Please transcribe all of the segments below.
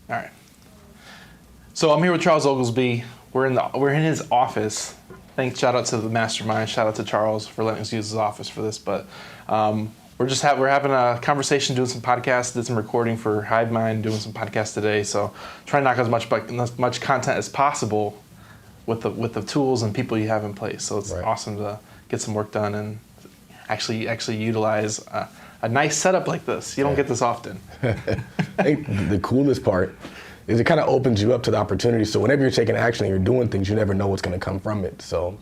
All right. So I'm here with Charles Oglesby. We're in his office. Thanks, shout out to the mastermind. Shout out to Charles for letting us use his office for this. But we're having a conversation, doing some podcasts, did some recording for Hivemind, doing some podcasts today. So trying to knock as much content as possible with the tools and people you have in place. So it's awesome to get some work done and actually utilize a nice setup like this. You don't get this often. I think the coolest part is it kind of opens you up to the opportunity. So whenever you're taking action and you're doing things, you never know what's going to come from it. So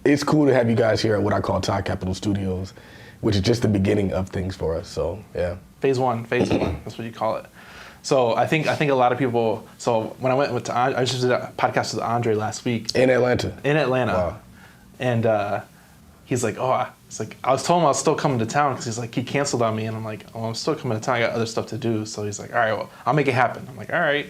it's cool to have you guys here at what I call Todd Capital Studios, which is just the beginning of things for us. So yeah. Phase one, that's what you call it. So I think a lot of people. So when I just did a podcast with Andre last week in Atlanta. Wow. And he's like, I was told him I was still coming to town because he's like, he canceled on me, and I'm like, oh, I'm still coming to town. I got other stuff to do. So he's like, all right, well, I'll make it happen. I'm like, all right,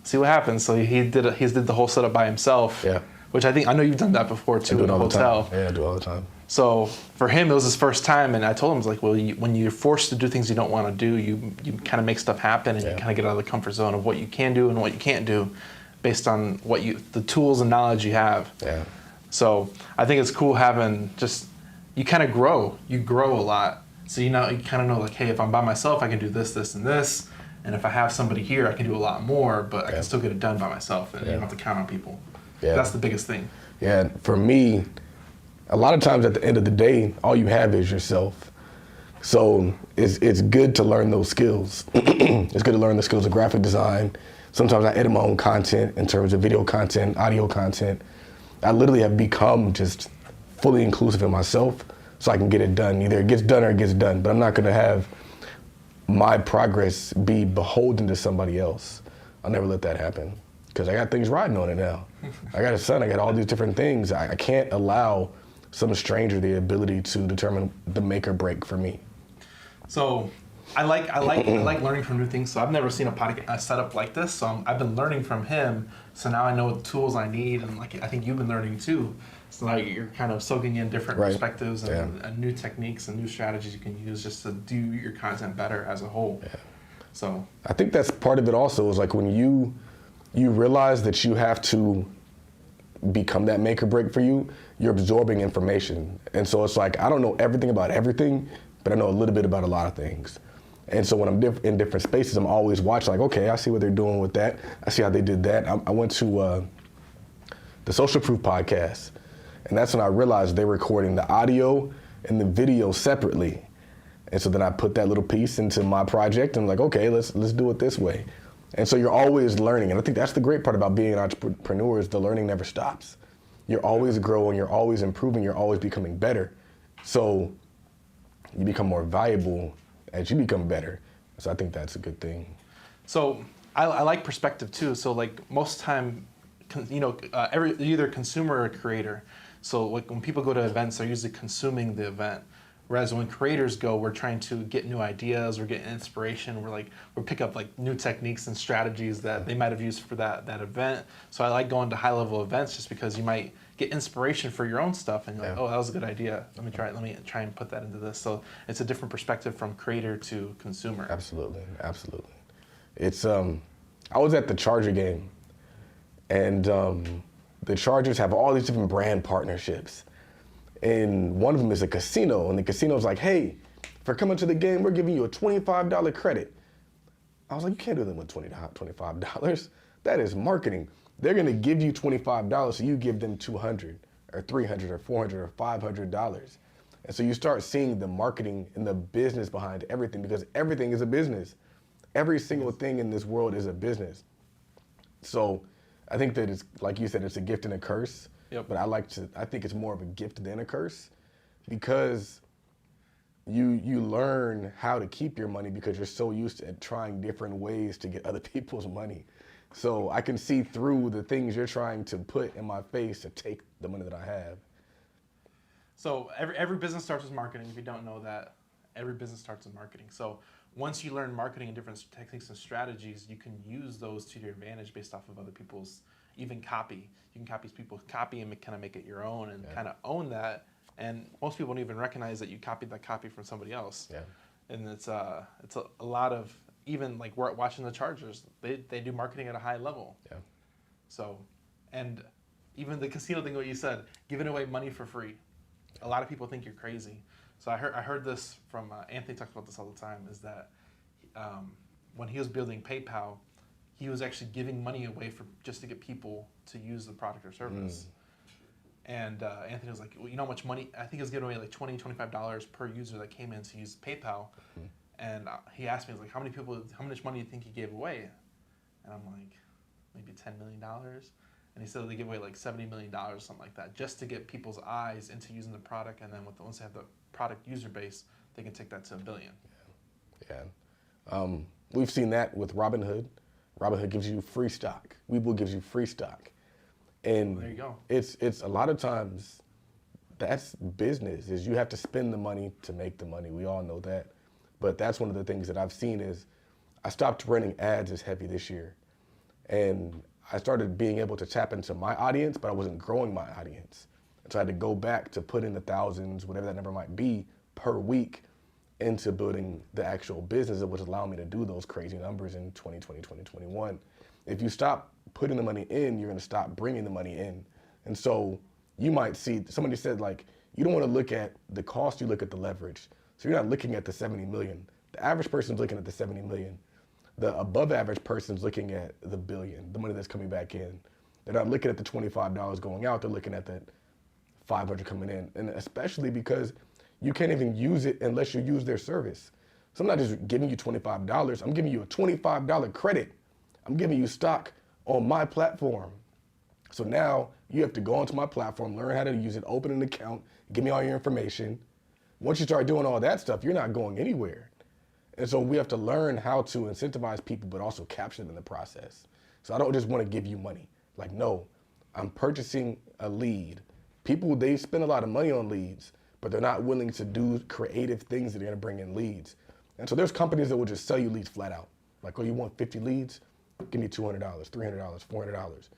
see what happens. So he did the whole setup by himself. Yeah. Which I know you've done that before too in the hotel. Yeah, I do all the time. So for him, it was his first time, and I told him, I was like, well, when you're forced to do things you don't want to do, you kind of make stuff happen, and you kind of get out of the comfort zone of what you can do and what you can't do, based on the tools and knowledge you have. Yeah. So I think it's cool having you kind of grow. You grow a lot, so you kind of know like, hey, if I'm by myself, I can do this, this, and this, and if I have somebody here, I can do a lot more, but I can still get it done by myself, and you don't have to count on people. Yeah. That's the biggest thing. Yeah, for me, a lot of times at the end of the day, all you have is yourself. So it's good to learn those skills. It's good to learn the skills of graphic design. Sometimes I edit my own content in terms of video content, audio content. I literally have become just fully inclusive in myself so I can get it done. Either it gets done or it gets done, but I'm not gonna have my progress be beholden to somebody else. I'll never let that happen because I got things riding on it now. I got a son, I got all these different things. I can't allow some stranger the ability to determine the make or break for me. So I like learning from new things. So I've never seen a setup like this. So I've been learning from him. So now I know what tools I need, and I think you've been learning too. So now you're kind of soaking in different perspectives and new techniques and new strategies you can use just to do your content better as a whole. Yeah. So I think that's part of it also is like when you realize that you have to become that make or break for you, you're absorbing information. And so it's like, I don't know everything about everything, but I know a little bit about a lot of things. And so when I'm in different spaces, I'm always watching like, okay, I see what they're doing with that. I see how they did that. I went to the Social Proof podcast, and that's when I realized they're recording the audio and the video separately. And so then I put that little piece into my project and I'm like, okay, let's do it this way. And so you're always learning. And I think that's the great part about being an entrepreneur is the learning never stops. You're always growing, you're always improving, you're always becoming better. So you become more valuable as you become better. So I think that's a good thing. So I like perspective too. So like most time, you're either a consumer or a creator. So like when people go to events, they're usually consuming the event. Whereas when creators go, we're trying to get new ideas, we're getting inspiration, we pick up like new techniques and strategies that they might have used for that event. So I like going to high level events just because you might get inspiration for your own stuff and you're like, oh, that was a good idea. Let me try and put that into this. So it's a different perspective from creator to consumer. Absolutely. It's I was at the Charger game, and the Chargers have all these different brand partnerships. And one of them is a casino, and the casino's like, hey, for coming to the game, we're giving you a $25 credit. I was like, you can't do that with $25. That is marketing. They're gonna give you $25, so you give them $200 or $300 or $400 or $500. And so you start seeing the marketing and the business behind everything, because everything is a business. Every single thing in this world is a business. So I think that it's, like you said, it's a gift and a curse. Yep. But I think it's more of a gift than a curse, because you learn how to keep your money because you're so used to trying different ways to get other people's money. So I can see through the things you're trying to put in my face to take the money that I have. So every business starts with marketing. If you don't know that, every business starts with marketing. So once you learn marketing and different techniques and strategies, you can use those to your advantage based off of other people's even copy. You can copy people's copy and kind of make it your own and kind of own that. And most people don't even recognize that you copied that copy from somebody else. Yeah. And it's a lot of even like we're watching the Chargers, they do marketing at a high level. Yeah. So, and even the casino thing, what you said, giving away money for free. A lot of people think you're crazy. So I heard this from Anthony talks about this all the time. Is that when he was building PayPal, he was actually giving money away for just to get people to use the product or service. And Anthony was like, well, you know how much money? I think he was giving away like $20, $25 per user that came in to use PayPal. And he asked me, he was like, how much money do you think he gave away? And I'm like, maybe $10 million. And he said they give away like $70 million or something like that, just to get people's eyes into using the product. And then once they have the product user base, they can take that to $1 billion. Yeah. We've seen that with Robinhood. Robinhood gives you free stock. Webull gives you free stock. And there you go. It's a lot of times that's business, is you have to spend the money to make the money. We all know that. But that's one of the things that I've seen is I stopped running ads as heavy this year. And I started being able to tap into my audience, but I wasn't growing my audience. And so I had to go back to put in the thousands, whatever that number might be, per week into building the actual business that would allow me to do those crazy numbers in 2020, 2021. If you stop putting the money in, you're gonna stop bringing the money in. And so you might see, somebody said like, you don't wanna look at the cost, you look at the leverage. So you're not looking at the 70 million. The average person's looking at the 70 million. The above average person's looking at the billion, the money that's coming back in. They're not looking at the $25 going out, they're looking at the 500 coming in. And especially because you can't even use it unless you use their service. So I'm not just giving you $25, I'm giving you a $25 credit. I'm giving you stock on my platform. So now you have to go onto my platform, learn how to use it, open an account, give me all your information. Once you start doing all that stuff, you're not going anywhere. And so we have to learn how to incentivize people, but also capture them in the process. So I don't just want to give you money. Like, no, I'm purchasing a lead. People, they spend a lot of money on leads, but they're not willing to do creative things that are going to bring in leads. And so there's companies that will just sell you leads flat out. Like, oh, you want 50 leads? Give me $200, $300, $400.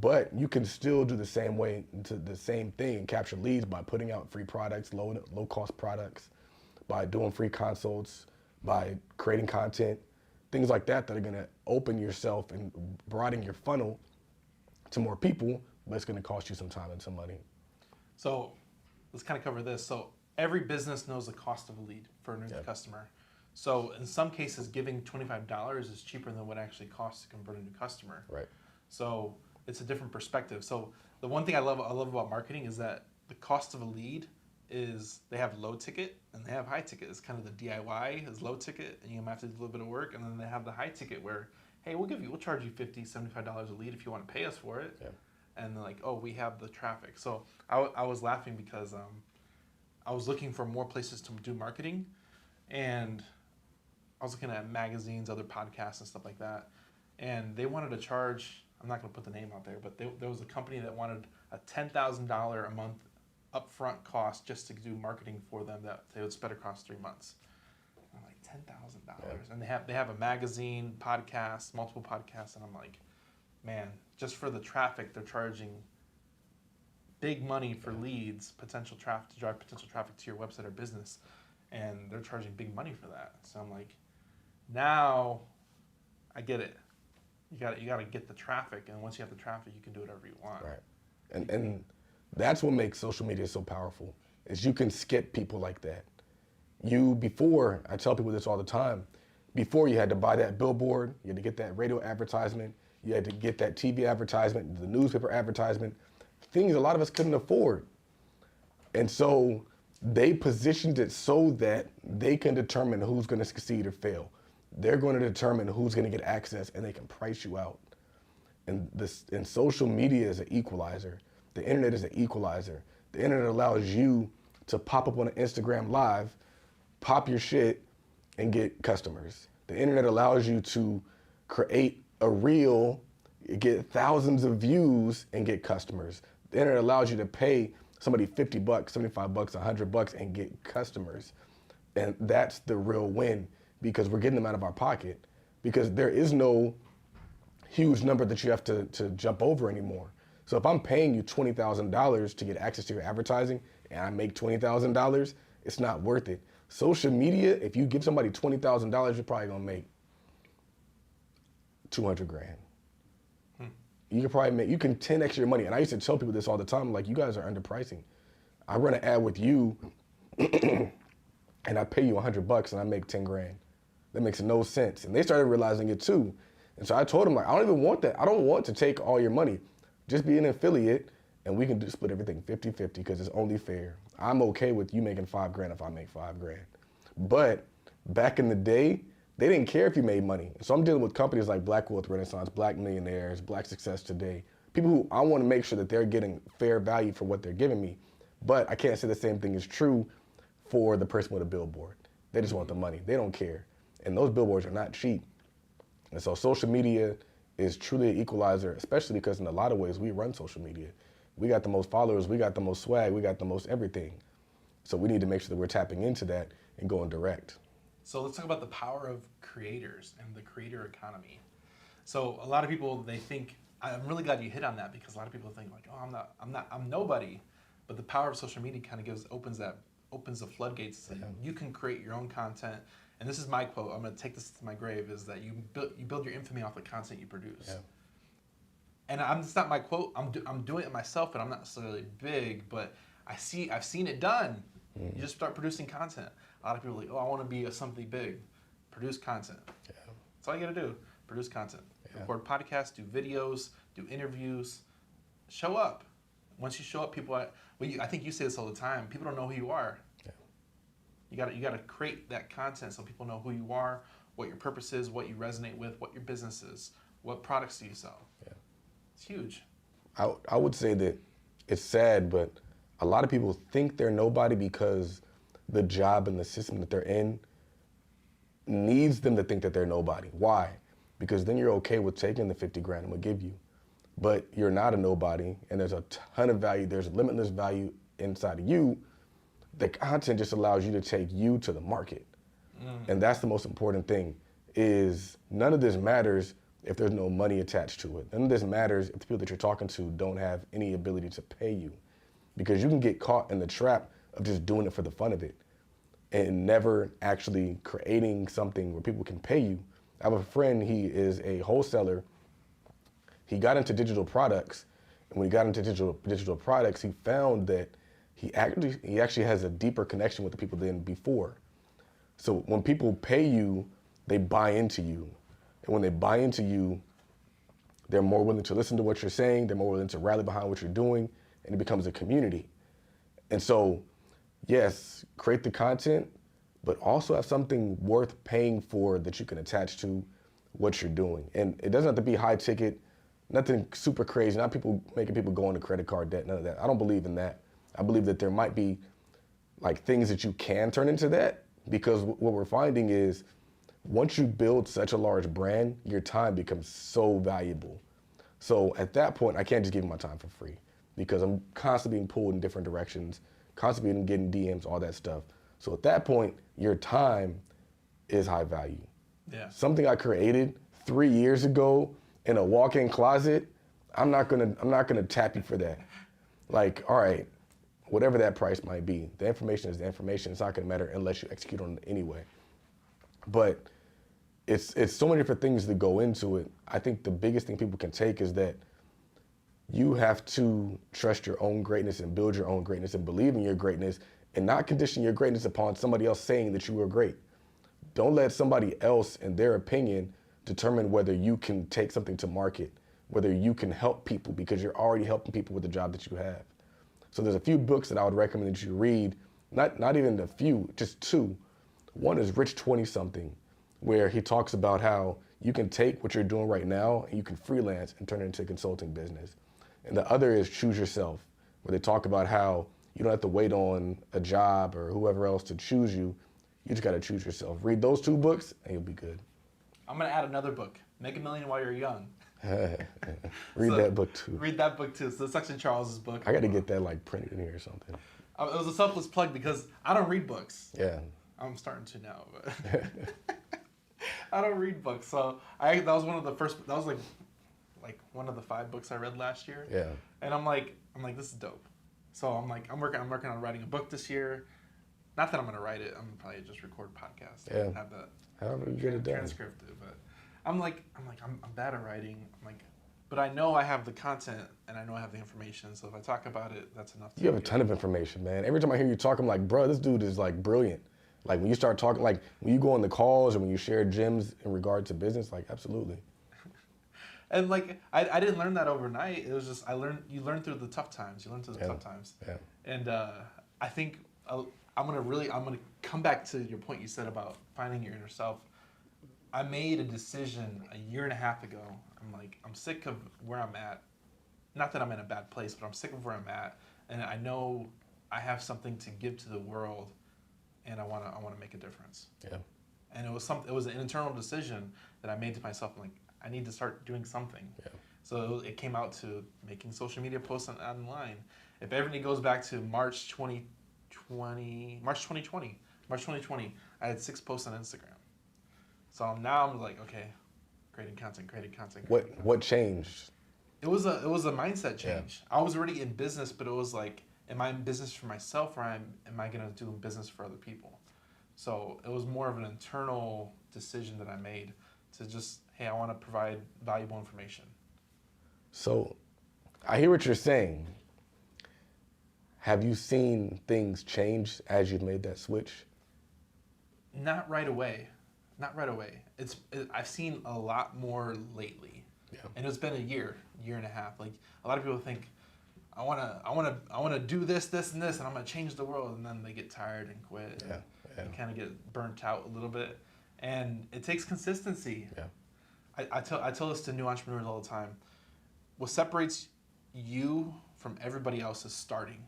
But you can still do the same way, to the same thing, capture leads by putting out free products, low cost products, by doing free consults, by creating content, things like that are gonna open yourself and broaden your funnel to more people, but it's gonna cost you some time and some money. So let's kind of cover this. So every business knows the cost of a lead for a new customer. So in some cases, giving $25 is cheaper than what it actually costs to convert a new customer. Right. So it's a different perspective. So the one thing I love about marketing is that the cost of a lead is they have low ticket and they have high ticket. It's kind of the DIY is low ticket and you have to do a little bit of work, and then they have the high ticket where, hey, we'll charge you $50, $75 a lead if you want to pay us for it. Yeah. And they're like, oh, we have the traffic. So I was laughing because I was looking for more places to do marketing, and I was looking at magazines, other podcasts and stuff like that. And they wanted to charge, I'm not going to put the name out there, but there was a company that wanted a $10,000 a month upfront cost just to do marketing for them that they would spread across 3 months. I'm like, $10,000. Yeah. And they have a magazine, podcast, multiple podcasts, and I'm like, man, just for the traffic, they're charging big money for leads, potential traffic, to drive potential traffic to your website or business, and they're charging big money for that. So I'm like, now I get it. You got to get the traffic, and once you have the traffic, you can do whatever you want. Right. And that's what makes social media so powerful, is you can skip people like that. Before, I tell people this all the time, before you had to buy that billboard, you had to get that radio advertisement, you had to get that TV advertisement, the newspaper advertisement, things a lot of us couldn't afford. And so they positioned it so that they can determine who's going to succeed or fail. They're going to determine who's going to get access, and they can price you out. And social media is an equalizer. The internet is an equalizer. The internet allows you to pop up on an Instagram live, pop your shit, and get customers. The internet allows you to create a reel, get thousands of views, and get customers. The internet allows you to pay somebody $50, $75, $100 and get customers. And that's the real win, because we're getting them out of our pocket, because there is no huge number that you have to jump over anymore. So if I'm paying you $20,000 to get access to your advertising and I make $20,000, it's not worth it. Social media, if you give somebody $20,000, you're probably gonna make 200 grand. You can probably make, you can 10x your money. And I used to tell people this all the time, like, you guys are underpricing. I run an ad with you and I pay you $100 and I make 10 grand. That makes no sense. And they started realizing it too. And so I told them, like, I don't even want that. I don't want to take all your money. Just be an affiliate and we can split everything 50-50 because it's only fair. I'm okay with you making 5 grand if I make 5 grand. But back in the day, they didn't care if you made money. So I'm dealing with companies like Black Wealth Renaissance, Black Millionaires, Black Success Today, people who I want to make sure that they're getting fair value for what they're giving me. But I can't say the same thing is true for the person with a billboard. They just want the money. They don't care. And those billboards are not cheap. And so social media is truly an equalizer, especially because in a lot of ways we run social media. We got the most followers, we got the most swag, we got the most everything. So we need to make sure that we're tapping into that and going direct. So let's talk about the power of creators and the creator economy. So a lot of people, they think, I'm really glad you hit on that because a lot of people think like, oh, I'm nobody. But the power of social media kind of opens the floodgates. So you can create your own content. And this is my quote. I'm going to take this to my grave: is that you build your infamy off the content you produce. Yeah. And it's not my quote. I'm doing it myself, and I'm not necessarily big, but I've seen it done. Mm. You just start producing content. A lot of people are like, oh, I want to be something big. Produce content. Yeah. That's all you got to do. Produce content. Yeah. Record podcasts, do videos, do interviews. Show up. Once you show up, people. I think you say this all the time. People don't know who you are. Yeah. You got to create that content so people know who you are, what your purpose is, what you resonate with, what your business is, what products do you sell. Yeah. It's huge. I would say that it's sad, but a lot of people think they're nobody because the job and the system that they're in needs them to think that they're nobody. Why? Because then you're okay with taking the 50 grand I'm gonna give you. But you're not a nobody, and there's a ton of value, there's limitless value inside of you. The content just allows you to take you to the market. And that's the most important thing, is none of this matters if there's no money attached to it. None of this matters if the people that you're talking to don't have any ability to pay you. Because you can get caught in the trap of just doing it for the fun of it and never actually creating something where people can pay you. I have a friend, he is a wholesaler. He got into digital products, and when he got into digital products, he found that he actually has a deeper connection with the people than before. So when people pay you, they buy into you. And when they buy into you, they're more willing to listen to what you're saying, they're more willing to rally behind what you're doing, and it becomes a community. And so, yes, create the content, but also have something worth paying for that you can attach to what you're doing. And it doesn't have to be high ticket, nothing super crazy, not people making people go into credit card debt, none of that. I don't believe in that. I believe that there might be like things that you can turn into that, because what we're finding is once you build such a large brand, your time becomes so valuable. So at that point, I can't just give you my time for free because I'm constantly being pulled in different directions, constantly getting DMs, all that stuff. So at that point, your time is high value. Yeah. Something I created 3 years ago in a walk-in closet, I'm not gonna tap you for that. Like, all right, whatever that price might be, the information is the information. It's not gonna matter unless you execute on it anyway. But it's so many different things that go into it. I think the biggest thing people can take is that you have to trust your own greatness and build your own greatness and believe in your greatness and not condition your greatness upon somebody else saying that you are great. Don't let somebody else and their opinion determine whether you can take something to market, whether you can help people, because you're already helping people with the job that you have. So there's a few books that I would recommend that you read, not even a few, just 2. One is Rich 20-something, where he talks about how you can take what you're doing right now and you can freelance and turn it into a consulting business. And the other is Choose Yourself, where they talk about how you don't have to wait on a job or whoever else to choose you. You just got to choose yourself. Read those 2 books and you'll be good. I'm going to add another book, Make a Million While You're Young. Read that book too. Read that book too. So it's actually Charles's book. I got to get that like printed in here or something. It was a selfless plug because I don't read books. Yeah. I'm starting to now, but I don't read books. So that was one of the first. That was like one of the 5 books I read last year. Yeah. And I'm like, this is dope. So I'm working on writing a book this year. Not that I'm gonna write it. I'm gonna probably just record podcasts. Yeah. Have that. However you get it done. Transcripted, but I'm bad at writing. But I know I have the content and I know I have the information. So if I talk about it, that's enough. You have a ton of information, man. Every time I hear you talk, I'm like, bro, this dude is like brilliant. Like when you start talking, like when you go on the calls or when you share gems in regard to business, like absolutely. And like I didn't learn that overnight. It was just you learn through the tough times. You learn through the tough times. Yeah. And I think I'm gonna come back to your point you said about finding your inner self. I made a decision a year and a half ago. I'm sick of where I'm at. Not that I'm in a bad place, but I'm sick of where I'm at, and I know I have something to give to the world, and I wanna make a difference. Yeah. And it was an internal decision that I made to myself. I'm like, I need to start doing something. Yeah. So it came out to making social media posts online. If everything goes back to March 2020, I had 6 posts on Instagram. So now I'm like, okay, creating content. What changed? It was a mindset change. Yeah. I was already in business, but it was like, am I in business for myself or am I gonna do business for other people? So it was more of an internal decision that I made to just, hey, I want to provide valuable information. So I hear what you're saying. Have you seen things change as you've made that switch? Not right away. I've seen a lot more lately. Yeah. And it's been a year and a half. Like a lot of people think, I wanna do this, and this, and I'm gonna change the world, and then they get tired and quit. Yeah. And kind of get burnt out a little bit. And it takes consistency. Yeah. I tell this to new entrepreneurs all the time. What separates you from everybody else is starting.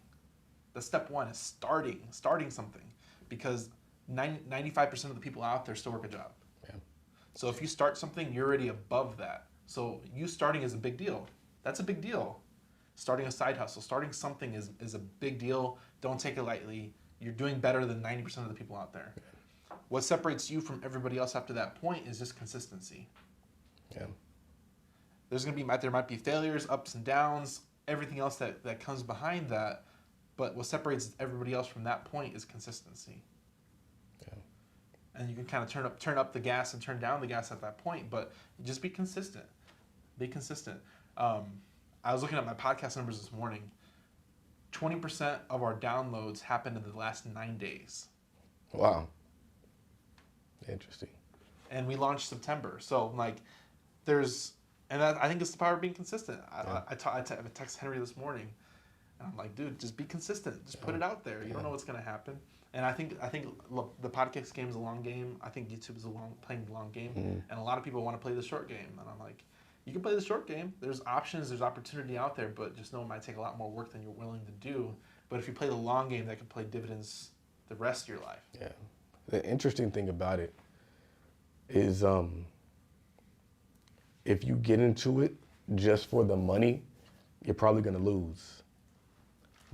The step one is starting something, because 95% of the people out there still work a job. Yeah. So if you start something, you're already above that. So you starting is a big deal. That's a big deal. Starting a side hustle, starting something is a big deal. Don't take it lightly. You're doing better than 90% of the people out there. Yeah. What separates you from everybody else after that point is just consistency. Yeah. There might be failures, ups and downs, everything else that comes behind that, but what separates everybody else from that point is consistency. Yeah. And you can kind of turn up the gas and turn down the gas at that point, but just be consistent. Be consistent. I was looking at my podcast numbers this morning. 20% of our downloads happened in the last 9 days. Wow. Interesting. And we launched September. So I think it's the power of being consistent. Yeah. I texted Henry this morning, and I'm like, dude, just be consistent. Just put it out there. You don't know what's going to happen. And I think look, the podcast game is a long game. I think YouTube is playing the long game. Mm-hmm. And a lot of people want to play the short game. And I'm like, you can play the short game. There's options, there's opportunity out there, but just know it might take a lot more work than you're willing to do. But if you play the long game, that can play dividends the rest of your life. Yeah. The interesting thing about it is if you get into it just for the money, you're probably going to lose.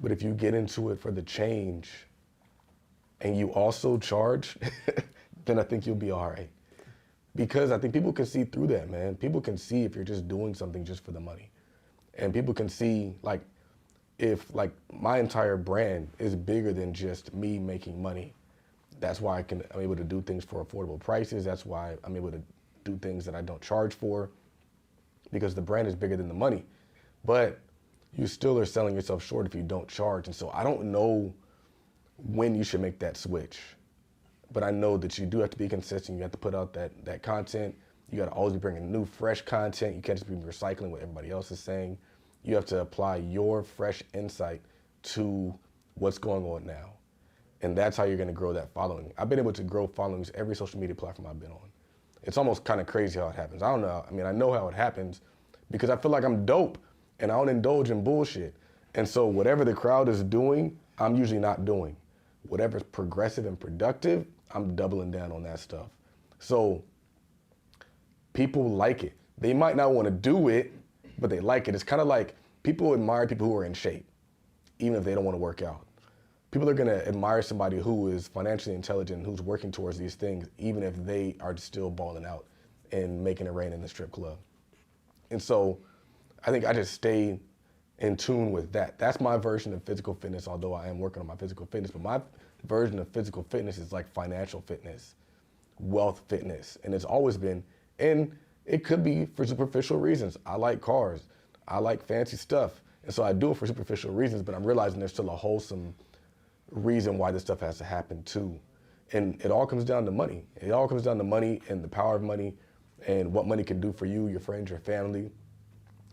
But if you get into it for the change and you also charge, then I think you'll be all right. Because I think people can see through that, man. People can see if you're just doing something just for the money. And people can see, like, if, like, my entire brand is bigger than just me making money. That's why I'm able to do things for affordable prices. That's why I'm able to do things that I don't charge for, because the brand is bigger than the money. But you still are selling yourself short if you don't charge. And so I don't know when you should make that switch. But I know that you do have to be consistent. You have to put out that content. You got to always be bringing new, fresh content. You can't just be recycling what everybody else is saying. You have to apply your fresh insight to what's going on now. And that's how you're going to grow that following. I've been able to grow followings every social media platform I've been on. It's almost kind of crazy how it happens. I don't know. I mean, I know how it happens because I feel like I'm dope and I don't indulge in bullshit. And so whatever the crowd is doing, I'm usually not doing. Whatever's progressive and productive, I'm doubling down on that stuff. So people like it. They might not want to do it, but they like it. It's kind of like people admire people who are in shape, even if they don't want to work out. People are going to admire somebody who is financially intelligent, who's working towards these things, even if they are still balling out and making it rain in the strip club. And so I think I just stay in tune with that. That's my version of physical fitness, although I am working on my physical fitness. But my version of physical fitness is like financial fitness, wealth fitness. And it's always been, and It could be for superficial reasons. I like cars. I like fancy stuff. And so I do it for superficial reasons, but I'm realizing there's still a wholesome reason why this stuff has to happen too. And it all comes down to money. It all comes down to money and the power of money and what money can do for you, your friends, your family.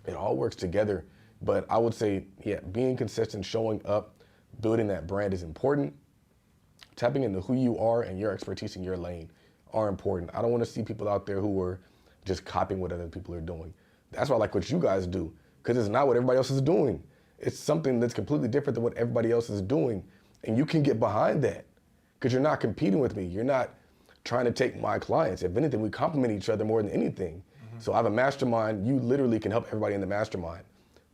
It all works together. But I would say, yeah, being consistent, showing up, building that brand is important. Tapping into who you are and your expertise in your lane are important. I don't want to see people out there who are just copying what other people are doing. That's why I like what you guys do, because it's not what everybody else is doing. It's something that's completely different than what everybody else is doing. And you can get behind that because you're not competing with me. You're not trying to take my clients. If anything, we complement each other more than anything. So I have a mastermind. You literally can help everybody in the mastermind.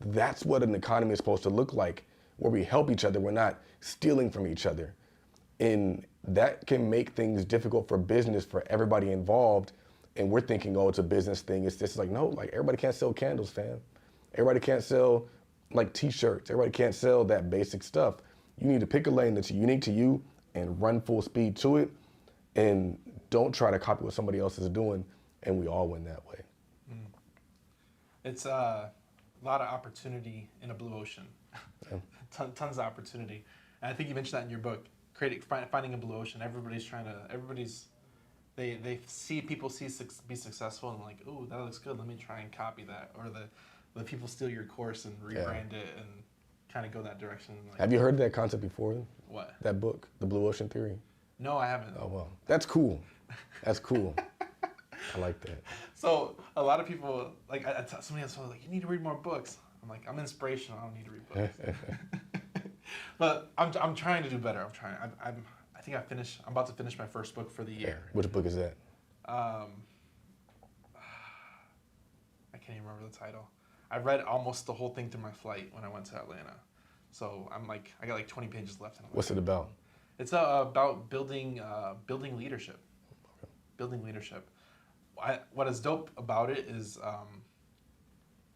That's what an economy is supposed to look like, where we help each other. We're not stealing from each other. And that can make things difficult for business for everybody involved. And we're thinking, oh, it's a business thing. It's just like, no, like everybody can't sell candles, fam. Everybody can't sell like t-shirts. Everybody can't sell that basic stuff. You need to pick a lane that's unique to you and run full speed to it. And don't try to copy what somebody else is doing. And we all win that way. It's a lot of opportunity in a blue ocean. Yeah. Tons of opportunity. And I think you mentioned that in your book, finding a blue ocean. They see people be successful and like, ooh, that looks good. Let me try and copy that. Or the people steal your course and rebrand it and kind of go that direction. Like, have you heard of that concept before? What? That book, The Blue Ocean Theory? No, I haven't. Oh, well, that's cool. That's cool. I like that. So a lot of people, like somebody else was like, you need to read more books. I'm like, I'm inspirational. I don't need to read books. But I'm trying to do better. I think I'm about to finish my first book for the year. Which book is that? I can't even remember the title. I read almost the whole thing through my flight when I went to Atlanta. So I got like 20 pages left. What's it about? It's about building leadership. Okay. Building leadership. What is dope about it is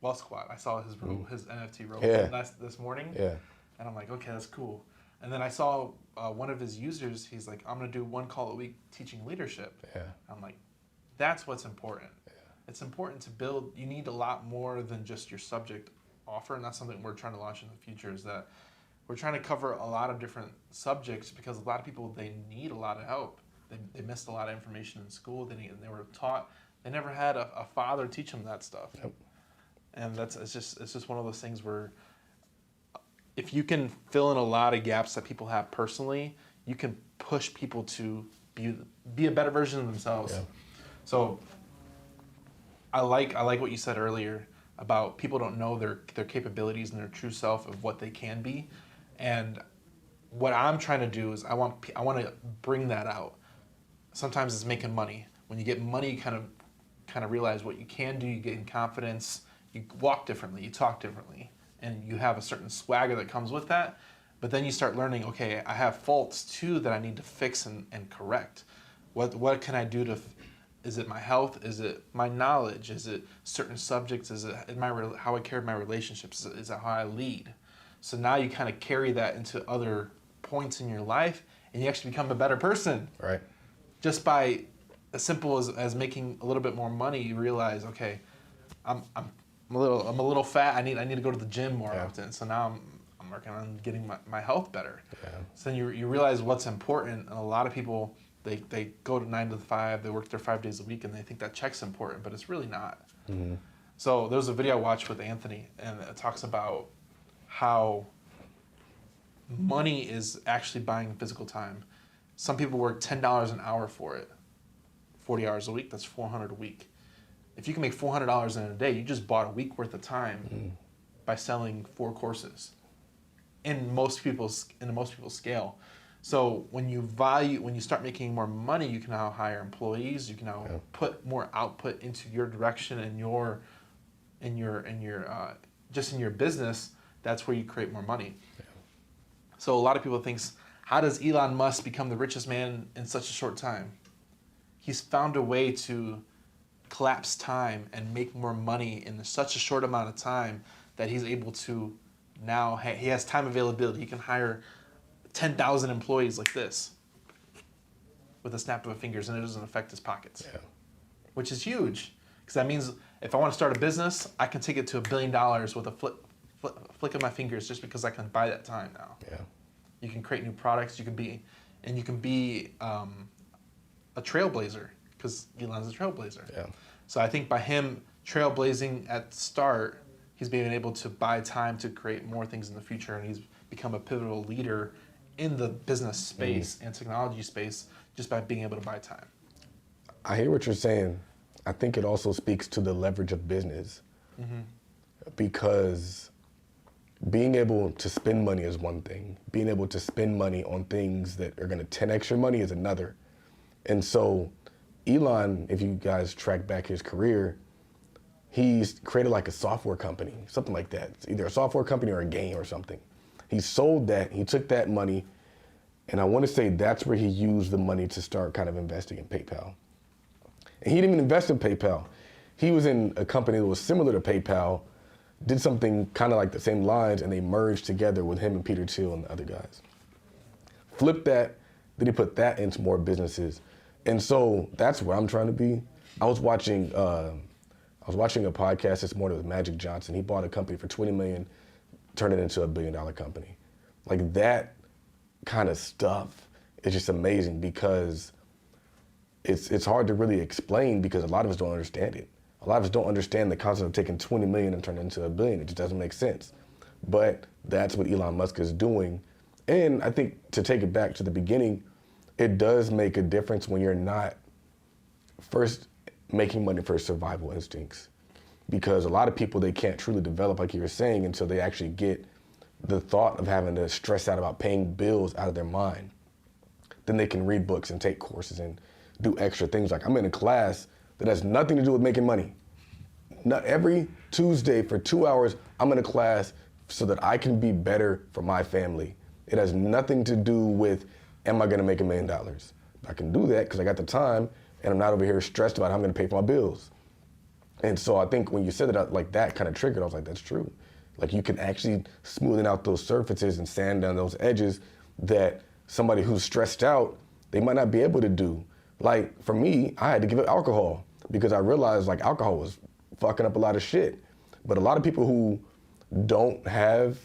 Wealth Squad. I saw his NFT robe this morning. Yeah. And I'm like, okay, that's cool. And then I saw one of his users, he's like, I'm going to do one call a week teaching leadership. Yeah. I'm like, that's what's important. Yeah. It's important to build, you need a lot more than just your subject offer, and that's something we're trying to launch in the future, is that we're trying to cover a lot of different subjects because a lot of people, they need a lot of help. They missed a lot of information in school. They were taught, they never had a father teach them that stuff. Yep. And it's just one of those things where if you can fill in a lot of gaps that people have personally, you can push people to be a better version of themselves. Yeah. So I like what you said earlier about people don't know their capabilities and their true self of what they can be. And what I'm trying to do is I want to bring that out. Sometimes it's making money. When you get money, you kind of realize what you can do. You gain confidence. You walk differently. You talk differently. And you have a certain swagger that comes with that. But then you start learning, okay, I have faults too that I need to fix and correct. What can I do is it my health? Is it my knowledge? Is it certain subjects? Is it how I care in my relationships? Is it how I lead? So now you kind of carry that into other points in your life and you actually become a better person. Right. Just by as simple as making a little bit more money, you realize, okay, I'm a little fat. I need to go to the gym more often. So now I'm working on getting my health better. Yeah. So then you realize what's important. And a lot of people, they go to 9 to 5, they work there 5 days a week, and they think that check's important, but it's really not. Mm-hmm. So there was a video I watched with Anthony, and it talks about how money is actually buying physical time. Some people work $10 an hour for it. 40 hours a week, that's $400 a week. If you can make $400 in a day, you just bought a week worth of time by selling 4 courses in most people's scale. So when you start making more money, you can now hire employees. You can now put more output into your direction and just in your business. That's where you create more money. Yeah. So a lot of people think, how does Elon Musk become the richest man in such a short time? He's found a way to collapse time and make more money in such a short amount of time that he's able to now, he has time availability. He can hire 10,000 employees like this with a snap of a fingers, and it doesn't affect his pockets, which is huge. Because that means if I want to start a business, I can take it to $1 billion with a flick of my fingers just because I can buy that time now. Yeah. You can create new products. You can be a trailblazer because Elon's a trailblazer. Yeah. So I think by him trailblazing at the start, he's being able to buy time to create more things in the future, and he's become a pivotal leader in the business space and technology space just by being able to buy time. I hear what you're saying. I think it also speaks to the leverage of business because being able to spend money is one thing. Being able to spend money on things that are going to 10x your money is another. And so Elon, if you guys track back his career, he's created like a software company, something like that. It's either a software company or a game or something. He sold that, he took that money, and I want to say that's where he used the money to start kind of investing in PayPal. And he didn't even invest in PayPal. He was in a company that was similar to PayPal, did something kind of like the same lines, and they merged together with him and Peter Thiel and the other guys. Flipped that, then he put that into more businesses. And so that's where I'm trying to be. I was watching a podcast this morning with Magic Johnson. He bought a company for $20 million, turned it into $1 billion company. Like that kind of stuff is just amazing because it's hard to really explain because a lot of us don't understand it. A lot of us don't understand the concept of taking 20 million and turning it into $1 billion. It just doesn't make sense. But that's what Elon Musk is doing. And I think to take it back to the beginning, it does make a difference when you're not first making money for survival instincts. Because a lot of people, they can't truly develop, like you were saying, until they actually get the thought of having to stress out about paying bills out of their mind. Then they can read books and take courses and do extra things. Like I'm in a class that has nothing to do with making money. Not every Tuesday for 2 hours, I'm in a class so that I can be better for my family. It has nothing to do with, am I gonna make $1 million? I can do that because I got the time and I'm not over here stressed about how I'm gonna pay for my bills. And so I think when you said that, like that kind of triggered, I was like, that's true. Like you can actually smoothen out those surfaces and sand down those edges that somebody who's stressed out, they might not be able to do. Like for me, I had to give up alcohol because I realized like alcohol was fucking up a lot of shit. But a lot of people who don't have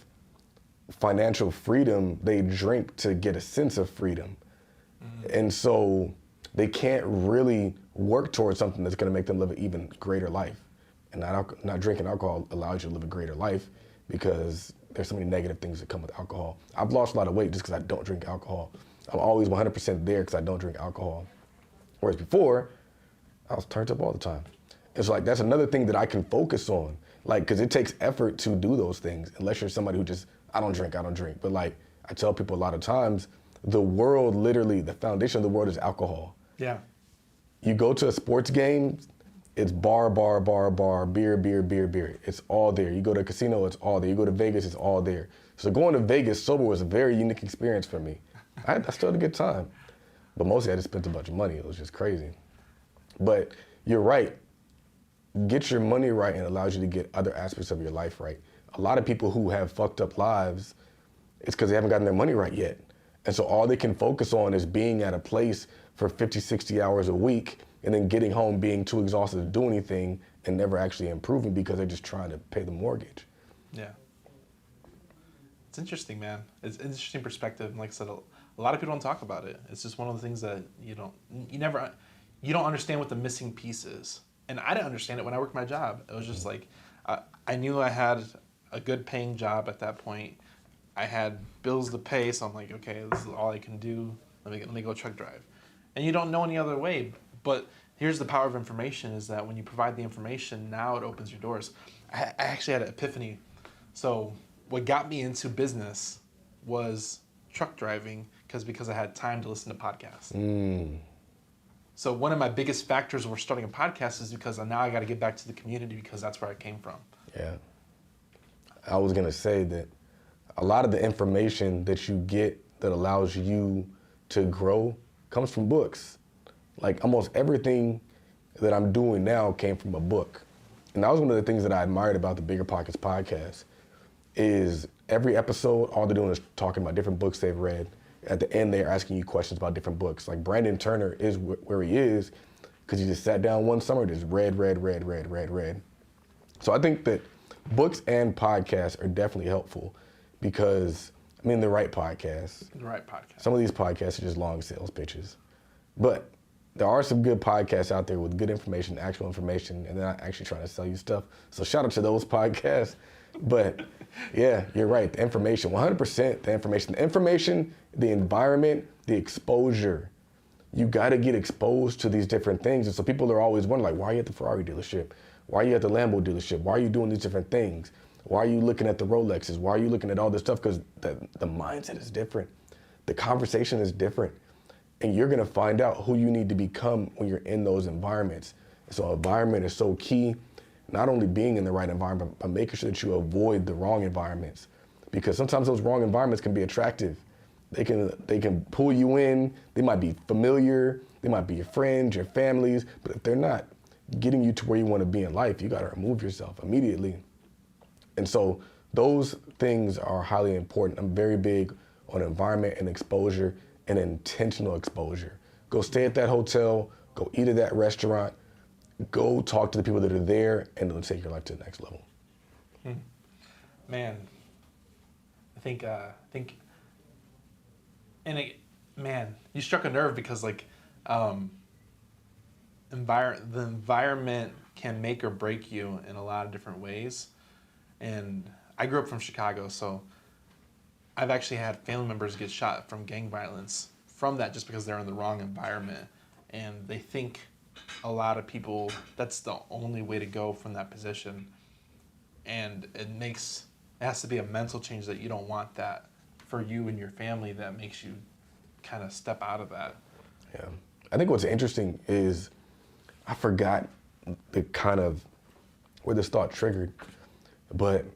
financial freedom, they drink to get a sense of freedom. And so they can't really work towards something that's gonna make them live an even greater life. And not drinking alcohol allows you to live a greater life because there's so many negative things that come with alcohol. I've lost a lot of weight just because I don't drink alcohol. I'm always 100% there because I don't drink alcohol. Whereas before, I was turned up all the time. It's like, that's another thing that I can focus on. Like, cause it takes effort to do those things, unless you're somebody who just, I don't drink. But like, I tell people a lot of times, the world literally, the foundation of the world is alcohol. Yeah. You go to a sports game, it's bar, beer. It's all there. You go to a casino, it's all there. You go to Vegas, it's all there. So going to Vegas sober was a very unique experience for me. I still had a good time, but mostly I just spent a bunch of money. It was just crazy. But you're right. Get your money right and it allows you to get other aspects of your life right. A lot of people who have fucked up lives, it's because they haven't gotten their money right yet. And so all they can focus on is being at a place for 50, 60 hours a week and then getting home being too exhausted to do anything and never actually improving because they're just trying to pay the mortgage. Yeah. It's interesting, man. It's an interesting perspective. And like I said, a lot of people don't talk about it. It's just one of the things that you don't understand what the missing piece is. And I didn't understand it when I worked my job. It was just like, I knew I had a good paying job at that point. I had bills to pay, so I'm like, okay, this is all I can do. Let me go truck drive. And you don't know any other way. But here's the power of information is that when you provide the information, now it opens your doors. I actually had an epiphany. So what got me into business was truck driving because I had time to listen to podcasts. So one of my biggest factors for starting a podcast is because now I got to get back to the community because that's where I came from. Yeah. I was going to say that a lot of the information that you get that allows you to grow comes from books. Like almost everything that I'm doing now came from a book. And that was one of the things that I admired about the Bigger Pockets podcast is every episode, all they're doing is talking about different books they've read. At the end, they're asking you questions about different books. Like Brandon Turner is where he is because you just sat down one summer, just read. So I think that books and podcasts are definitely helpful because, I mean, the right podcasts. The right podcast. Some of these podcasts are just long sales pitches. But there are some good podcasts out there with good information, actual information, and they're not actually trying to sell you stuff. So shout out to those podcasts. But yeah, you're right. The information, 100% the information, the environment, the exposure. You got to get exposed to these different things. And so people are always wondering, like, why are you at the Ferrari dealership? Why are you at the Lambo dealership? Why are you doing these different things? Why are you looking at the Rolexes? Why are you looking at all this stuff? Because the mindset is different. The conversation is different. And you're going to find out who you need to become when you're in those environments. So environment is so key, not only being in the right environment, but making sure that you avoid the wrong environments. Because sometimes those wrong environments can be attractive. They can pull you in. They might be familiar. They might be your friends, your families. But if they're not getting you to where you want to be in life, you got to remove yourself immediately. And so those things are highly important. I'm very big on environment and exposure and intentional exposure. Go stay at that hotel, go eat at that restaurant, go talk to the people that are there, and it'll take your life to the next level. Man, I think, you struck a nerve because like, the environment can make or break you in a lot of different ways. And I grew up from Chicago, so I've actually had family members get shot from gang violence from that just because they're in the wrong environment. And they think a lot of people, that's the only way to go from that position. And it has to be a mental change that you don't want that for you and your family that makes you kind of step out of that. Yeah. I think what's interesting is I forgot the kind of where this thought triggered, but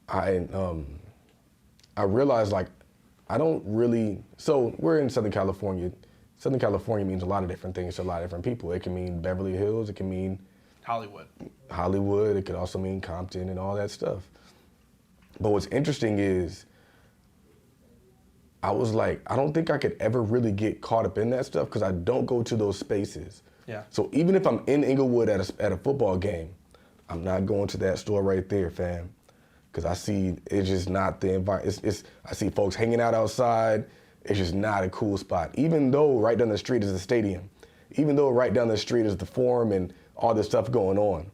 I realized like I don't really, so we're in Southern California. Southern California means a lot of different things to a lot of different people. It can mean Beverly Hills, it can mean Hollywood, it could also mean Compton and all that stuff. But what's interesting is I was like, I don't think I could ever really get caught up in that stuff because I don't go to those spaces. Yeah. So even if I'm in Inglewood at a football game, I'm not going to that store right there, fam. Because I see it's just not the environment. I see folks hanging out outside. It's just not a cool spot. Even though right down the street is the stadium. Even though right down the street is the forum and all this stuff going on.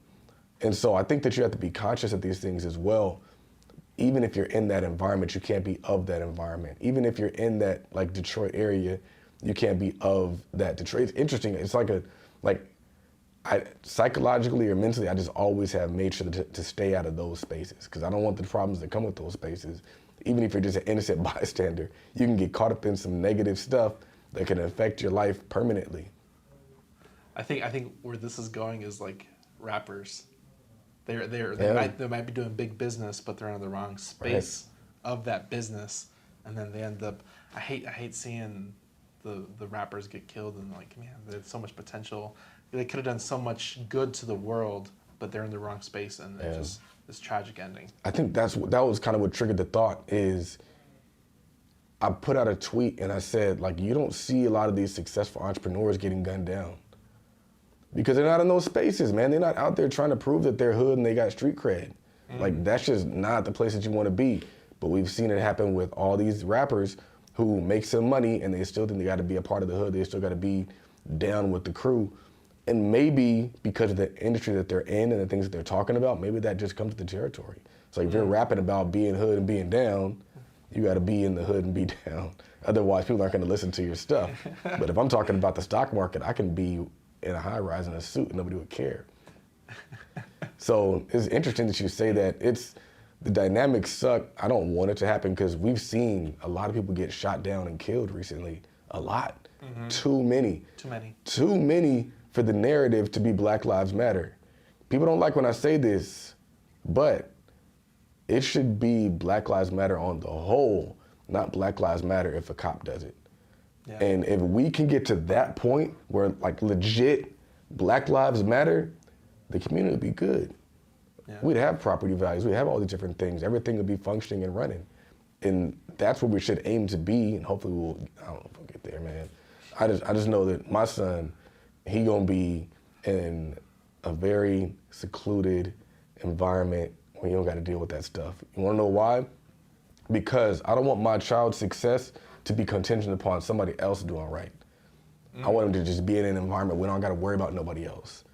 And so I think that you have to be conscious of these things as well. Even if you're in that environment, you can't be of that environment. Even if you're in that like Detroit area, you can't be of that Detroit. It's interesting. It's I psychologically or mentally, I just always have made sure to stay out of those spaces because I don't want the problems that come with those spaces. Even if you're just an innocent bystander, you can get caught up in some negative stuff that can affect your life permanently. I think where this is going is like rappers. They might be doing big business, but they're in the wrong space of that business, and then they end up. I hate seeing the rappers get killed, and like, man, they had so much potential. They could have done so much good to the world, but they're in the wrong space, and it's just this tragic ending. I think that was kind of what triggered the thought. Is I put out a tweet and I said, like, you don't see a lot of these successful entrepreneurs getting gunned down. Because they're not in those spaces, man. They're not out there trying to prove that they're hood and they got street cred. Like, that's just not the place that you want to be. But we've seen it happen with all these rappers who make some money and they still think they got to be a part of the hood. They still got to be down with the crew. And maybe because of the industry that they're in and the things that they're talking about, maybe that just comes with the territory. So if you're rapping about being hood and being down, you got to be in the hood and be down. Otherwise, people aren't going to listen to your stuff. But if I'm talking about the stock market, I can be in a high rise in a suit and nobody would care. So it's interesting that you say that. The dynamics suck. I don't want it to happen because we've seen a lot of people get shot down and killed recently. A lot. Too many for the narrative to be Black Lives Matter. People don't like when I say this, but it should be Black Lives Matter on the whole, not Black Lives Matter if a cop does it. Yeah. And if we can get to that point where like legit Black Lives Matter, the community would be good. Yeah. We'd have property values, we'd have all these different things. Everything would be functioning and running. And that's where we should aim to be, and hopefully I don't know if we'll get there, man. I just know that my son he gonna be in a very secluded environment where you don't gotta deal with that stuff. You wanna know why? Because I don't want my child's success to be contingent upon somebody else doing right. I want him to just be in an environment where I don't gotta worry about nobody else.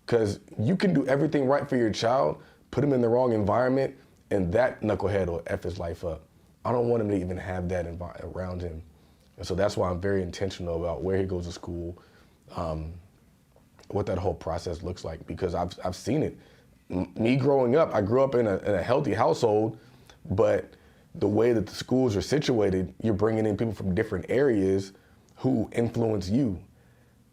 Because you can do everything right for your child, put him in the wrong environment, and that knucklehead will F his life up. I don't want him to even have that around him. And so that's why I'm very intentional about where he goes to school, what that whole process looks like, because I've seen it. Me growing up, I grew up in a healthy household, but the way that the schools are situated, you're bringing in people from different areas who influence you.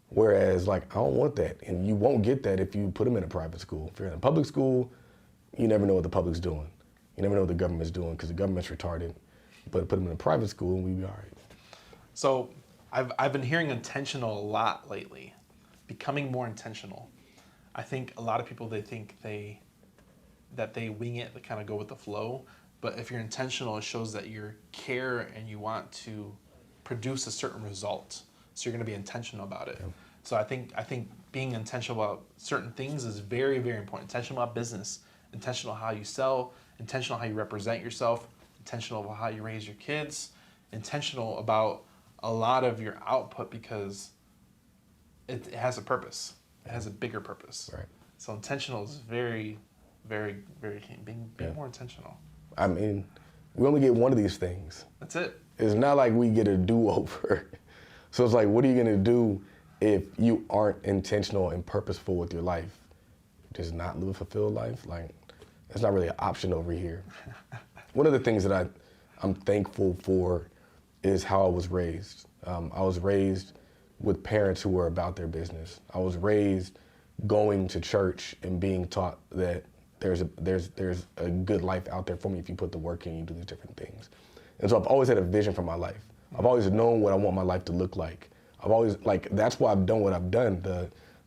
Whereas, like, I don't want that. And you won't get that if you put them in a private school. If you're in a public school, you never know what the public's doing. You never know what the government's doing because the government's retarded. But put them in a private school and we'll be all right. So I've been hearing intentional a lot lately, becoming more intentional. I think a lot of people, they think that they wing it, they kind of go with the flow. But if you're intentional, it shows that you care and you want to produce a certain result. So you're going to be intentional about it. Yeah. So I think being intentional about certain things is very, very important. Intentional about business, intentional how you sell, intentional how you represent yourself, intentional about how you raise your kids, intentional about a lot of your output because it has a purpose. It has a bigger purpose. Right. So intentional is very, very, very key. Being more intentional. I mean, we only get one of these things. That's it. It's not like we get a do-over. So it's like, what are you gonna do if you aren't intentional and purposeful with your life? Just not live a fulfilled life? Like, that's not really an option over here. One of the things that I'm thankful for is how I was raised. I was raised with parents who were about their business. I was raised going to church and being taught that there's a good life out there for me if you put the work in, you do these different things. And so I've always had a vision for my life. I've always known what I want my life to look like. I've always, like, that's why I've done what I've done.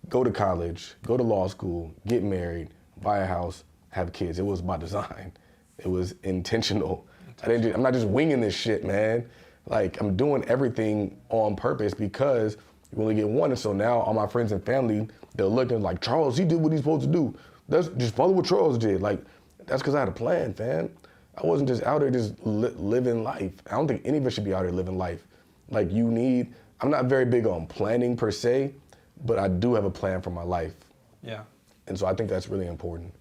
Go to college, go to law school, get married, buy a house, have kids. It was by design. It was intentional. I'm not just winging this shit, man. Like, I'm doing everything on purpose because you only get one. And so now all my friends and family, they're looking like, Charles, he did what he's supposed to do. That's just follow what Charles did. Like, that's because I had a plan, fam. I wasn't just out there just living life. I don't think any of us should be out here living life. Like, I'm not very big on planning per se, but I do have a plan for my life. Yeah. And so I think that's really important.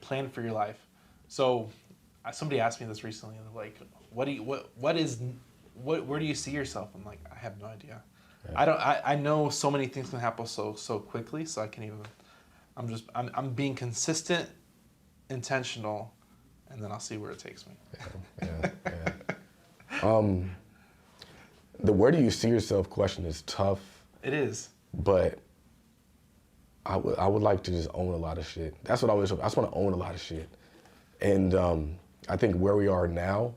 Plan for your life. So somebody asked me this recently, like, where do you see yourself? I'm like, I have no idea. Yeah. I know so many things can happen so quickly, so I'm being consistent, intentional, and then I'll see where it takes me. Yeah. The where do you see yourself question is tough. It is. But I would like to just own a lot of shit. That's what I just want to own a lot of shit. And I think where we are now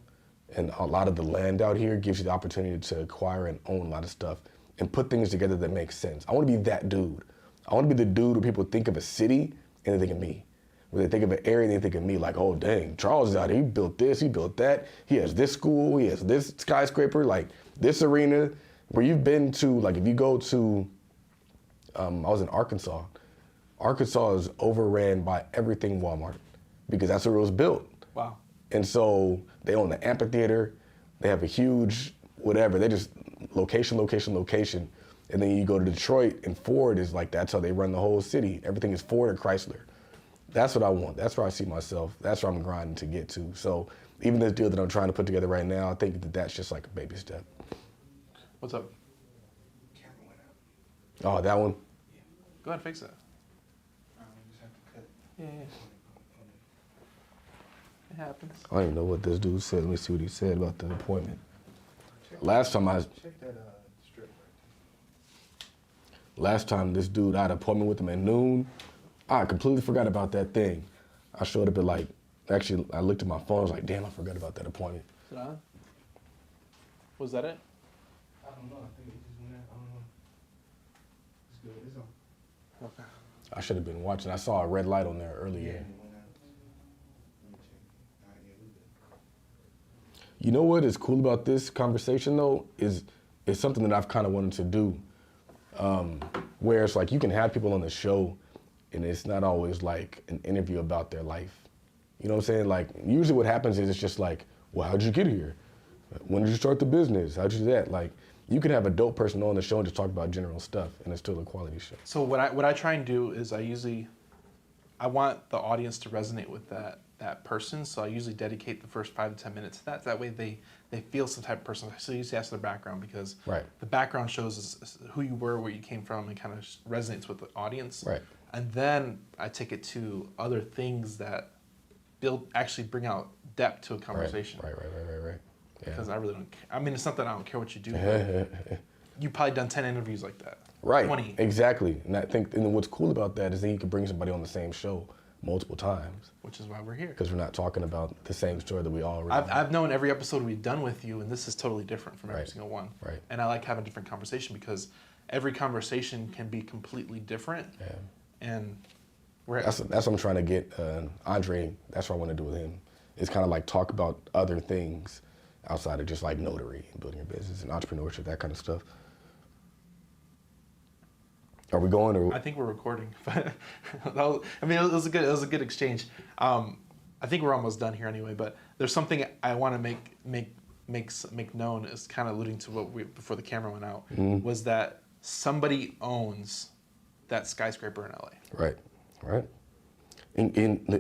and a lot of the land out here gives you the opportunity to acquire and own a lot of stuff and put things together that make sense. I want to be that dude. I want to be the dude where people think of a city and they think of me. When they think of an area, they think of me like, oh, dang, Charles is out here. He built this, he built that. He has this school, he has this skyscraper, like this arena. Where you've been to, like if you go to, I was in Arkansas. Arkansas is overran by everything Walmart because that's where it was built. Wow. And so they own the amphitheater. They have a huge whatever. They just location. And then you go to Detroit and Ford is like, that's how they run the whole city. Everything is Ford or Chrysler. That's what I want. That's where I see myself. That's where I'm grinding to get to. So even this deal that I'm trying to put together right now, I think that that's just like a baby step. What's up? Camera went out. Oh, that one? Yeah. Go ahead and fix it. Just have to cut. Yeah. It happens. I don't even know what this dude said. Let me see what he said about the appointment. Last time Check that strip right Last time this dude, I had an appointment with him at noon. I completely forgot about that thing. I showed up at actually I looked at my phone, I was like, damn, I forgot about that appointment. Is it on? Was that it? I don't know. I think it just went out. I don't know. It's good. It's on. Okay. I should have been watching. I saw a red light on there earlier. Yeah, it went out. Let me check. All right, yeah, we good. You know what is cool about this conversation though is something that I've kind of wanted to do. Where it's like you can have people on the show and it's not always like an interview about their life. You know what I'm saying? Like usually what happens is it's just like, well, how'd you get here? When did you start the business? How'd you do that? Like you can have a dope person on the show and just talk about general stuff and it's still a quality show. So what I try and do is I want the audience to resonate with that person. So I usually dedicate the first 5 to 10 minutes to that. That way they feel some type of person. So I usually ask their background because Right. the background shows who you were, where you came from, and kind of resonates with the audience. Right. And then I take it to other things that actually bring out depth to a conversation. Right. Yeah. Because I really don't care. I mean, it's not that I don't care what you do. But you've probably done 10 interviews like that. Right. 20. Exactly. And I think and what's cool about that is that you can bring somebody on the same show multiple times. Which is why we're here. Because we're not talking about the same story that we all already know. I've known every episode we've done with you, and this is totally different from every Right. single one. Right. And I like having a different conversation because every conversation can be completely different. Yeah. And That's what I'm trying to get Andre. That's what I want to do with him. It's kind of like talk about other things outside of just like notary and building your business and entrepreneurship, that kind of stuff. Are we going? Or I think we're recording. But it was a good exchange. I think we're almost done here anyway. But there's something I want to make known, is kind of alluding to what before the camera went out, was that somebody owns that skyscraper in LA. Right. And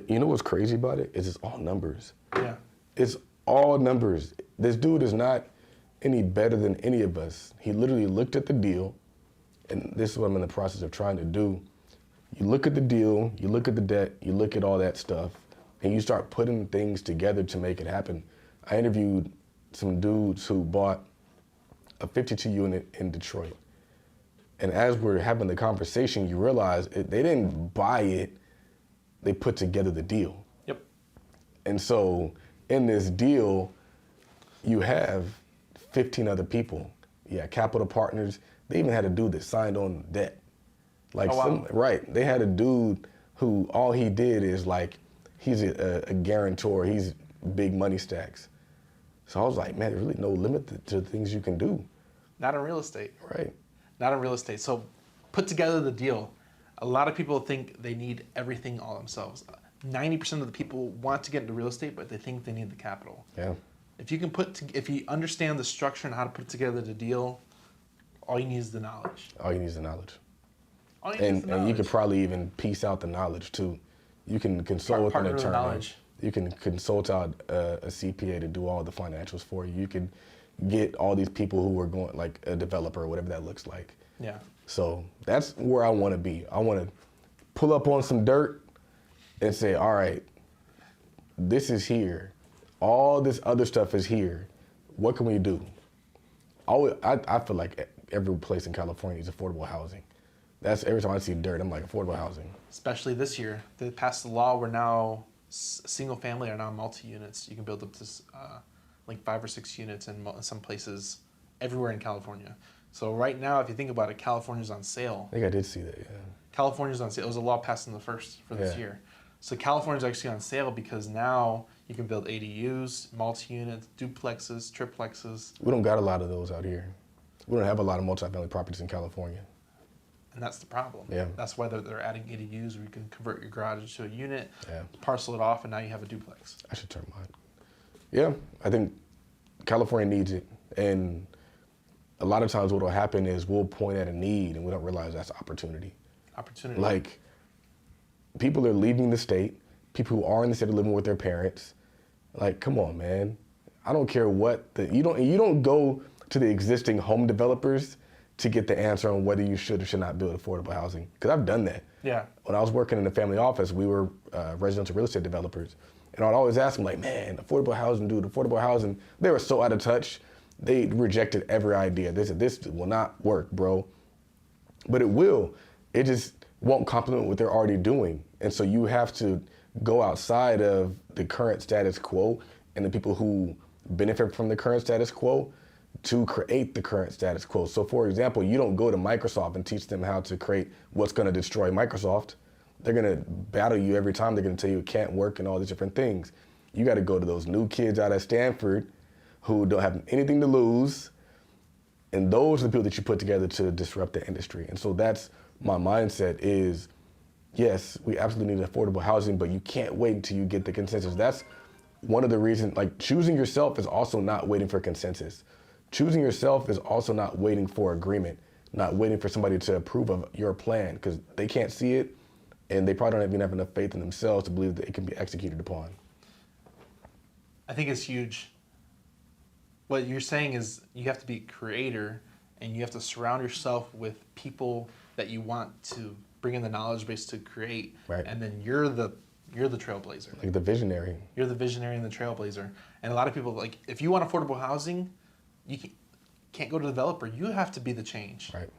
you know what's crazy about it is it's all numbers. Yeah. It's all numbers. This dude is not any better than any of us. He literally looked at the deal, and this is what I'm in the process of trying to do. You look at the deal, you look at the debt, you look at all that stuff, and you start putting things together to make it happen. I interviewed some dudes who bought a 52 unit in Detroit. And as we're having the conversation, you realize they didn't buy it, they put together the deal. Yep. And so in this deal, you have 15 other people. Yeah, capital partners. They even had a dude that signed on debt. Like oh, wow. Right. They had a dude who all he did is like, he's a guarantor. He's big money stacks. So I was like, man, there's really no limit to the things you can do. Not in real estate. Right. Not in real estate. So put together the deal. A lot of people think they need everything all themselves. 90% of the people want to get into real estate, but they think they need the capital. Yeah. If you understand the structure and how to put together the deal, all you need is the knowledge. All you need is the knowledge. All you need is the knowledge. And you could probably even piece out the knowledge too. You can consult with an Partner with attorney. knowledge. You can consult out a CPA to do all the financials for you. You can get all these people who are going, like a developer or whatever that looks like. Yeah. So that's where I want to be. I want to pull up on some dirt and say, all right, this is here. All this other stuff is here. What can we do? I feel like every place in California is affordable housing. That's every time I see dirt, I'm like, affordable housing. Especially this year. They passed the law where now single family are now multi-units. You can build up to like 5 or 6 units in some places everywhere in California. So right now, if you think about it, California's on sale. I think I did see that, yeah. California's on sale. It was a law passed in the first for this year. So California's actually on sale because now you can build ADUs, multi-units, duplexes, triplexes. We don't got a lot of those out here. We don't have a lot of multifamily properties in California. And that's the problem. Yeah. That's why they're adding ADUs where you can convert your garage into a unit, Yeah. parcel it off, and now you have a duplex. I should turn mine. Yeah, I think California needs it. And a lot of times what will happen is we'll point at a need and we don't realize that's opportunity. Opportunity. Like, people are leaving the state. People who are in the state are living with their parents. Like, come on, man. I don't care what you don't go to the existing home developers to get the answer on whether you should or should not build affordable housing. Because I've done that. Yeah. When I was working in the family office, we were residential real estate developers. And I'd always ask them, like, man, affordable housing, dude, affordable housing. They were so out of touch. They rejected every idea. They said, this will not work, bro. But it will. It just won't complement what they're already doing. And so you have to go outside of the current status quo and the people who benefit from the current status quo to create the current status quo. So for example, you don't go to Microsoft and teach them how to create what's gonna destroy Microsoft. They're gonna battle you every time. They're gonna tell you it can't work and all these different things. You gotta go to those new kids out of Stanford who don't have anything to lose And those are the people that you put together to disrupt the industry. And so that's my mindset is, yes, we absolutely need affordable housing, but you can't wait until you get the consensus. That's one of the reasons, like choosing yourself is also not waiting for consensus. Choosing yourself is also not waiting for agreement, not waiting for somebody to approve of your plan, because they can't see it and they probably don't even have enough faith in themselves to believe that it can be executed upon. I think it's huge. What you're saying is you have to be a creator and you have to surround yourself with people that you want to bring in the knowledge base to create. Right. And then you're the trailblazer. Like the visionary. You're the visionary and the trailblazer. And a lot of people, like, if you want affordable housing, you can't go to the developer. You have to be the change. Right.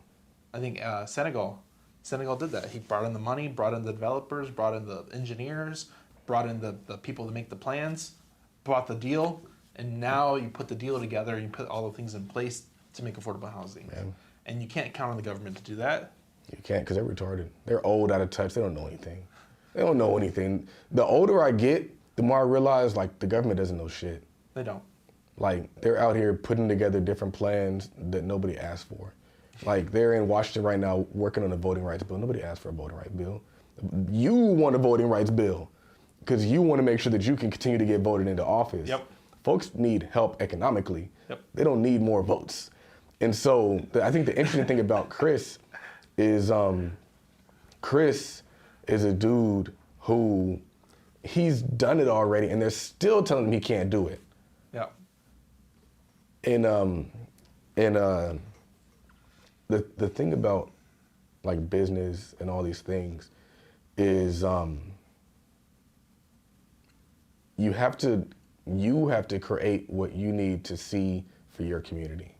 I think Senegal did that. He brought in the money, brought in the developers, brought in the engineers, brought in the people to make the plans, bought the deal, and now you put the deal together and you put all the things in place to make affordable housing. Yeah. And you can't count on the government to do that. You can't, because they're retarded. They're old, out of touch. They don't know anything. They don't know anything. The older I get, the more I realize, like, the government doesn't know shit. They don't. Like, they're out here putting together different plans that nobody asked for. Like, they're in Washington right now working on a voting rights bill. Nobody asked for a voting rights bill. You want a voting rights bill because you want to make sure that you can continue to get voted into office. Yep. Folks need help economically. Yep. They don't need more votes. And so I think the interesting thing about Chris is Chris is a dude who he's done it already and they're still telling him he can't do it. Yeah. And the thing about like business and all these things is you have to create what you need to see for your community.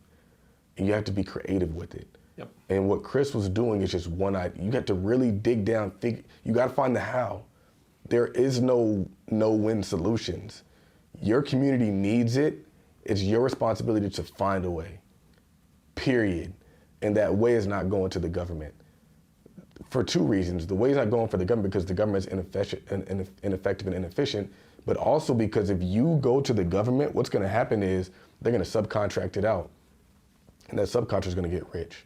And you have to be creative with it. Yep. And what Chris was doing is just one idea. You got to really dig down, you got to find the how. There is no win solutions. Your community needs it. It's your responsibility to find a way, period. And that way is not going to the government. For two reasons. The way is not going for the government because the government is ineffective and inefficient, but also because if you go to the government, what's going to happen is they're going to subcontract it out. And that subcontractor is going to get rich.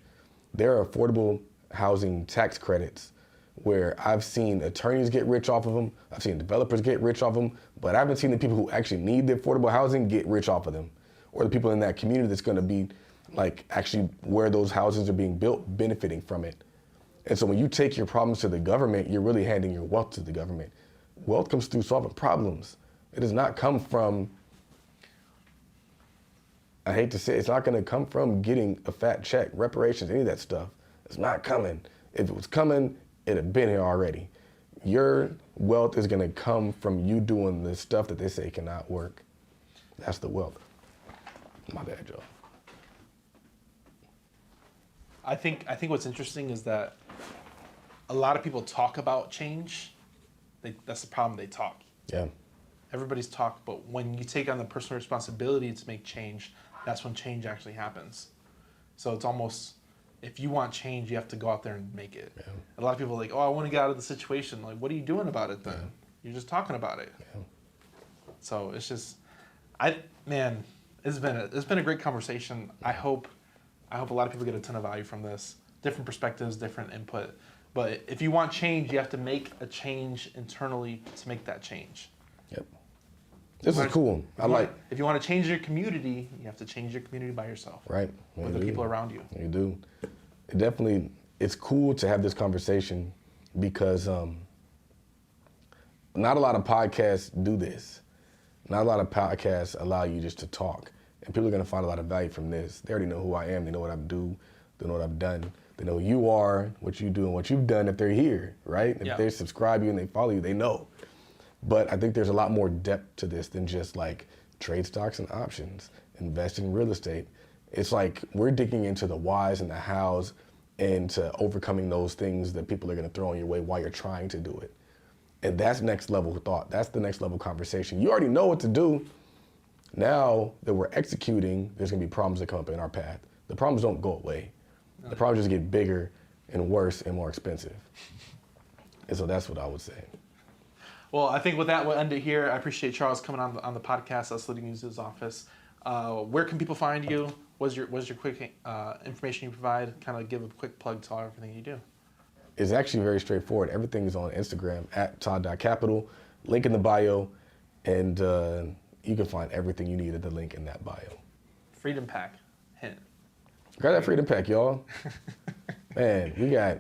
There are affordable housing tax credits where I've seen attorneys get rich off of them, I've seen developers get rich off of them, but I haven't seen the people who actually need the affordable housing get rich off of them, or the people in that community that's going to be like actually where those houses are being built benefiting from it. And so when you take your problems to the government, you're really handing your wealth to the government. Wealth comes through solving problems. It does not come from, I hate to say it, it's not going to come from getting a fat check, reparations, any of that stuff. It's not coming. If it was coming, it'd have been here already. Your wealth is going to come from you doing the stuff that they say cannot work. That's the wealth. My bad, Joe. I think what's interesting is that a lot of people talk about change. That's the problem. They talk. Yeah. Everybody's talk, but when you take on the personal responsibility to make change, that's when change actually happens. So it's almost, if you want change, you have to go out there and make it. Yeah. A lot of people are like, oh, I want to get out of the situation. Like, what are you doing about it then? Yeah. You're just talking about it. Yeah. So it's just, man, it's been a great conversation. I hope a lot of people get a ton of value from this. Different perspectives, different input. But if you want change, you have to make a change internally to make that change. Yep. This is cool. If you want to change your community, you have to change your community by yourself. Right. With the people around you. You do. It's cool to have this conversation because not a lot of podcasts do this. Not a lot of podcasts allow you just to talk. And people are going to find a lot of value from this. They already know who I am. They know what I do. They know what I've done. They know who you are, what you do, and what you've done if they're here, right? If they subscribe you and they follow you, they know. But I think there's a lot more depth to this than just like trade stocks and options, invest in real estate. It's like we're digging into the whys and the hows and to overcoming those things that people are going to throw in your way while you're trying to do it. And that's next level thought. That's the next level conversation. You already know what to do. Now that we're executing, there's going to be problems that come up in our path. The problems don't go away. The problems just get bigger and worse and more expensive. And so that's what I would say. Well, I think with that, we'll end it here. I appreciate Charles coming on the podcast, us leading you to his office. Where can people find you? What's your quick information you provide? Kind of give a quick plug to everything you do. It's actually very straightforward. Everything is on Instagram at Todd.Capital, link in the bio, and you can find everything you need at the link in that bio. Freedom Pack, hint. Grab that Freedom Pack, y'all. Man, we got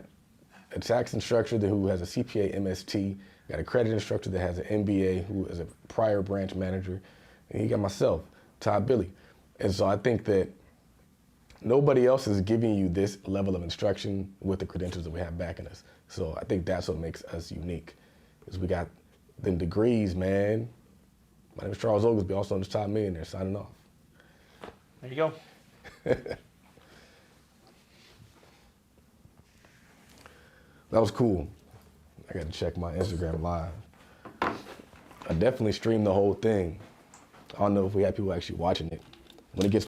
a tax instructor who has a CPA MST, got a credit instructor that has an MBA who is a prior branch manager, and you got myself, Todd Billy. And so I think that nobody else is giving you this level of instruction with the credentials that we have backing us. So I think that's what makes us unique, is we got the degrees, man. My name is Charles Oglesby, also on the Top Millionaire, signing off. There you go. That was cool. I got to check my Instagram live. I definitely streamed the whole thing. I don't know if we had people actually watching it. When it gets